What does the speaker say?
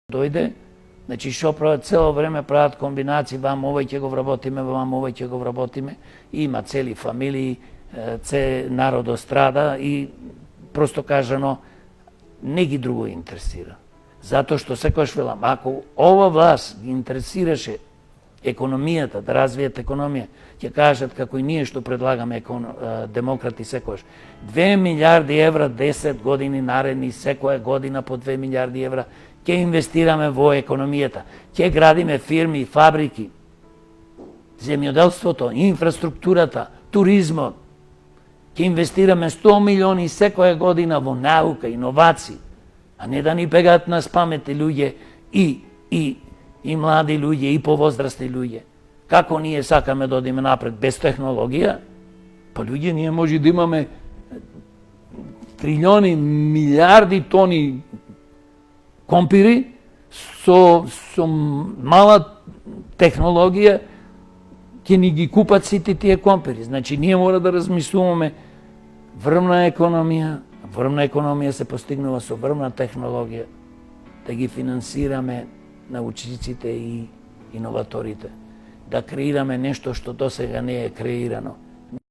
дојде, значи што прават цело време, прават комбинации, вам овој ќе го вработиме, вам овој ќе го вработиме, има цели фамилии, народо страда и просто кажано не ги друго интересира. Затоа што секогаш велам, ако ова власт ги интересираше економијата, да развијат економија, ќе кажат како и ние што предлагаме демократи секогаш. 2 милиарди евра 10 години наредни, секоја година по 2 милиарди евра ќе инвестираме во економијата. Ќе градиме фирми, фабрики, земјоделството, инфраструктурата, туризмот. Ќе инвестираме 100 милиони секоја година во наука, иновации, а не да ни бегаат на спаметни луѓе и млади луѓе и повозрасни луѓе. Како ние сакаме да одиме напред без технологија? Па луѓе, ние може да имаме трилиони, милиарди тони компири со мала технологија ќе ни ги купат сите тие компири. Значи, ние мора да размислуваме врвна економија се постигнува со врвна технологија, да ги финансираме научниците и иноваторите, да креираме нешто што досега не е креирано.